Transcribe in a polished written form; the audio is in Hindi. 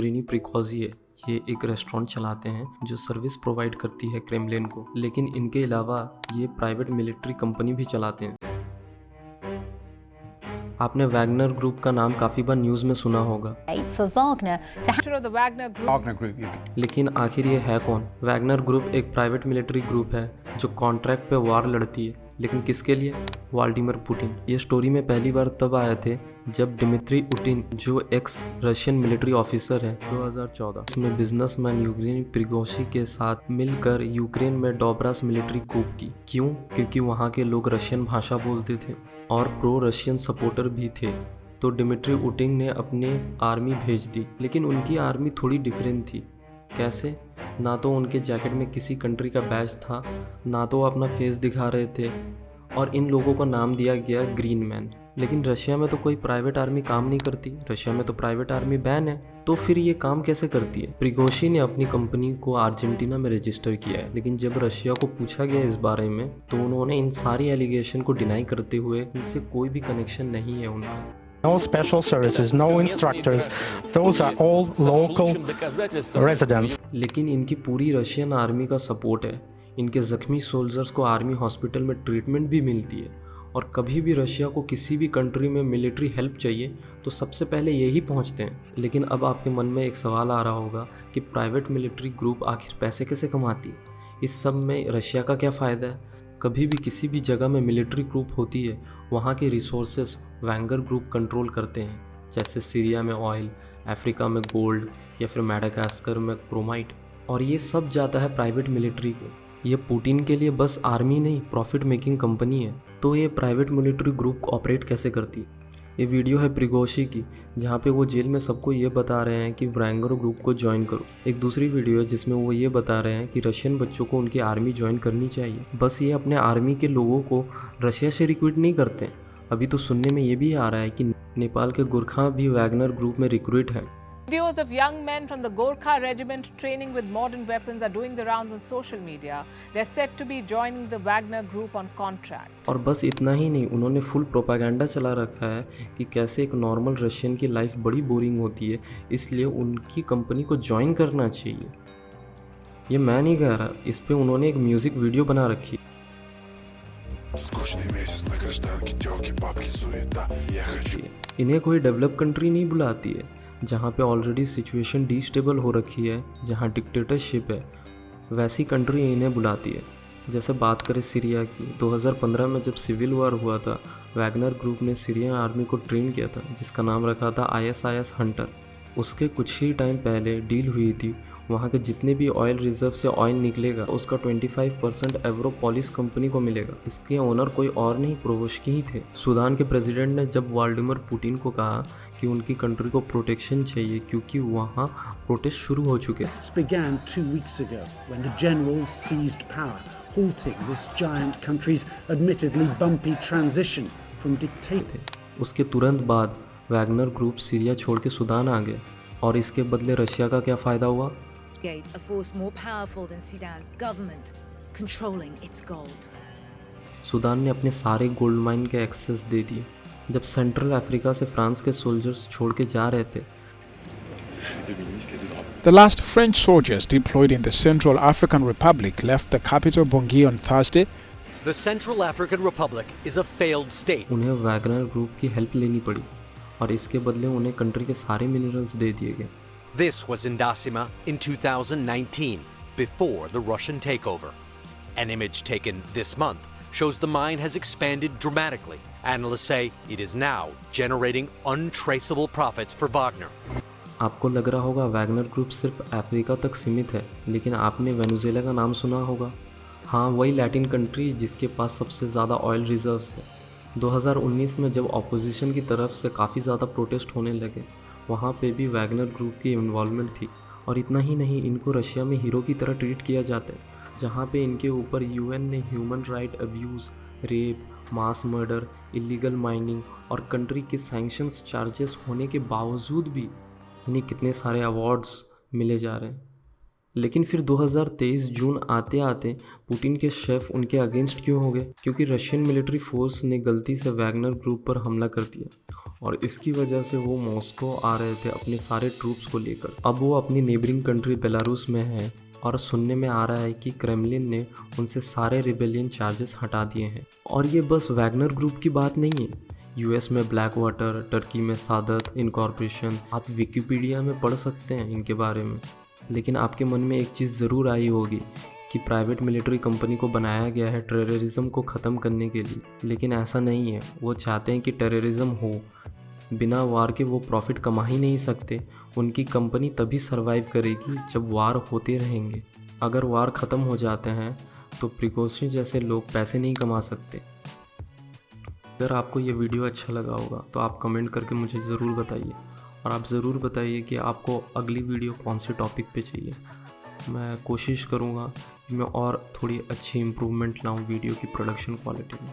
यूग्रेनी प्रिगोजिन ये एक रेस्टोरेंट चलाते हैं जो सर्विस प्रोवाइड करती है क्रेमलिन को, लेकिन इनके अलावा ये प्राइवेट मिलिट्री कंपनी भी चलाते हैं। आपने वैगनर ग्रुप का नाम काफ़ी बार न्यूज़ में सुना होगा, लेकिन आखिर ये है कौन? वैगनर ग्रुप एक प्राइवेट मिलिट्री ग्रुप है जो कॉन्ट्रैक्ट पे वार लड़ती है, लेकिन किसके लिए? Vladimir Putin. ये स्टोरी में पहली बार तब आए थे जब डिमित्री उटिन, जो एक्स रशियन मिलिट्री ऑफिसर है, 2014 इसमें बिजनेसमैन यूग्रेनी प्रिगोजिन के साथ मिलकर यूक्रेन में डोब्रास मिलिट्री कूप की। क्यों? क्योंकि वहाँ के लोग रशियन भाषा बोलते थे और प्रो रशियन सपोर्टर भी थे। तो डिमित्री उटिन ने अपनी आर्मी भेज दी, लेकिन उनकी आर्मी थोड़ी डिफरेंट थी। कैसे? ना तो उनके जैकेट में किसी कंट्री का बैज था, ना तो वो अपना फेस दिखा रहे थे, और इन लोगों का नाम दिया गया ग्रीन मैन। लेकिन रशिया में तो कोई प्राइवेट आर्मी काम नहीं करती, रशिया में तो प्राइवेट आर्मी बैन है, तो फिर ये काम कैसे करती है? प्रिगोजिन ने अपनी कंपनी को अर्जेंटीना में रजिस्टर किया है, लेकिन जब रशिया को पूछा गया इस बारे में तो उन्होंने इन सारी एलिगेशन को डिनाई करते हुए इनसे कोई भी कनेक्शन नहीं है उनका। No special services, no instructors, those are all local residents. लेकिन इनकी पूरी रशियन आर्मी का सपोर्ट है। इनके ज़ख्मी सोल्जर्स को आर्मी हॉस्पिटल में ट्रीटमेंट भी मिलती है, और कभी भी रशिया को किसी भी कंट्री में मिलिट्री हेल्प चाहिए तो सबसे पहले यही पहुंचते हैं। लेकिन अब आपके मन में एक सवाल आ रहा होगा कि प्राइवेट मिलिट्री ग्रुप आखिर पैसे कैसे कमाती है? इस सब में रशिया का क्या फ़ायदा है? कभी भी किसी भी जगह में मिलिट्री ग्रुप होती है, वहाँ के रिसोर्सेस वैगनर ग्रुप कंट्रोल करते हैं, जैसे सीरिया में ऑयल, अफ्रीका में गोल्ड, या फिर मेडागास्कर में क्रोमाइट, और ये सब जाता है प्राइवेट मिलिट्री को। ये पुतिन के लिए बस आर्मी नहीं, प्रॉफिट मेकिंग कंपनी है। तो ये प्राइवेट मिलिट्री ग्रुप ऑपरेट कैसे करती है? ये वीडियो है प्रिगोजिन की, जहाँ पे वो जेल में सबको ये बता रहे हैं कि वैगनर ग्रुप को ज्वाइन करो। एक दूसरी वीडियो है जिसमें वो ये बता रहे हैं कि रशियन बच्चों को उनकी आर्मी ज्वाइन करनी चाहिए। बस ये अपने आर्मी के लोगों को रशिया से रिक्रूट नहीं करते। अभी तो सुनने में ये भी आ रहा है कि नेपाल के गोरखा भी वैगनर ग्रुप में रिक्रूट है। Videos of young men from the Gorkha regiment training with modern weapons are doing the rounds on social media. They're said to be joining the Wagner group on contract. और बस इतना ही नहीं, उन्होंने फुल प्रोपेगेंडा चला रखा है कि कैसे एक नॉर्मल रशियन की लाइफ बड़ी बोरिंग होती है, इसलिए उनकी कंपनी को ज्वाइन करना चाहिए। ये मैं नहीं कह रहा, इस पे उन्होंने एक म्यूजिक वीडियो बना रखी है। इन्हें कोई डेवलप कंट्री नहीं बुलाती है जहाँ पे ऑलरेडी सिचुएशन डिस्टेबल हो रखी है, जहाँ डिक्टेटरशिप है, वैसी कंट्री इन्हें बुलाती है। जैसे बात करें सीरिया की, 2015 में जब सिविल वॉर हुआ था, वैगनर ग्रुप ने सीरियन आर्मी को ट्रेन किया था, जिसका नाम रखा था ISIS हंटर। उसके कुछ ही टाइम पहले डील हुई थी, वहाँ के जितने भी ऑयल रिजर्व से ऑयल निकलेगा उसका 25% एवरोपोलिस कंपनी को मिलेगा। इसके ओनर कोई और नहीं, प्रोवोश्की ही थे। सूडान के प्रेसिडेंट ने जब व्लादिमीर पुतिन को कहा कि उनकी कंट्री को प्रोटेक्शन चाहिए क्योंकि वहाँ प्रोटेस्ट शुरू हो चुके थे, उसके तुरंत बाद वैगनर ग्रुप सीरिया छोड़ के सूडान आ गए, और इसके बदले रशिया का क्या फ़ायदा हुआ? A force more powerful than Sudan's government, controlling its gold. Sudan ने अपने सारे गोल्ड माइन के एक्सेस दे दिए। जब सेंट्रल अफ्रीका से फ्रांस के सोल्जर्स छोड़ के जा रहे थे, The last French soldiers deployed in the Central African Republic left the capital Bangui on Thursday. The Central African Republic is a failed state. उन्हें वैगनर ग्रुप की हेल्प लेनी पड़ी, और इसके बदले उन्हें कंट्री के सारे मिनरल्स दे दिए गए। This was in Dasima in 2019, before the Russian takeover. An image taken this month shows the mine has expanded dramatically. Analysts say it is now generating untraceable profits for Wagner. आपको लग रहा होगा वैगनर ग्रुप सिर्फ अफ्रीका तक सीमित है, लेकिन आपने वेनेजुएला का नाम सुना होगा। हाँ, वही लैटिन कंट्री जिसके पास सबसे ज़्यादा ऑयल रिजर्व्स है। 2019 में जब ऑपोजिशन की तरफ से काफ़ी ज़्यादा प्रोटेस्ट होने लगे, वहाँ पे भी वैगनर ग्रुप की इन्वॉल्वमेंट थी। और इतना ही नहीं, इनको रशिया में हीरो की तरह ट्रीट किया जाता है, जहाँ पे इनके ऊपर UN ने human right abuse, rape, mass murder, illegal mining और कंट्री के सैंक्शंस चार्जेस होने के बावजूद भी इन्हें कितने सारे अवार्ड्स मिले जा रहे हैं। लेकिन फिर 2023 जून आते आते पुतिन के शेफ उनके अगेंस्ट क्यों हो गए? क्योंकि रशियन मिलिट्री फोर्स ने गलती से वैगनर ग्रुप पर हमला कर दिया और इसकी वजह से वो मॉस्को आ रहे थे अपने सारे ट्रूप्स को लेकर। अब वो अपनी नेबरिंग कंट्री बेलारूस में है और सुनने में आ रहा है कि क्रेमलिन ने उनसे सारे रिबेलियन चार्जेस हटा दिए हैं। और ये बस वैगनर ग्रुप की बात नहीं है, यूएस में ब्लैक वाटर, टर्की में सादत इनकॉर्पोरेशन, आप विकिपीडिया में पढ़ सकते हैं इनके बारे में। लेकिन आपके मन में एक चीज़ ज़रूर आई होगी कि प्राइवेट मिलिट्री कंपनी को बनाया गया है टेररिज्म को ख़त्म करने के लिए, लेकिन ऐसा नहीं है। वो चाहते हैं कि टेररिज्म हो, बिना वार के वो प्रॉफिट कमा ही नहीं सकते। उनकी कंपनी तभी सरवाइव करेगी जब वार होते रहेंगे। अगर वार ख़त्म हो जाते हैं तो प्रिगोजिन जैसे लोग पैसे नहीं कमा सकते। अगर आपको ये वीडियो अच्छा लगा होगा तो आप कमेंट करके मुझे ज़रूर बताइए और आप ज़रूर बताइए कि आपको अगली वीडियो कौन से टॉपिक पे चाहिए। मैं कोशिश करूँगा कि मैं और थोड़ी अच्छी इम्प्रूवमेंट लाऊँ वीडियो की प्रोडक्शन क्वालिटी में।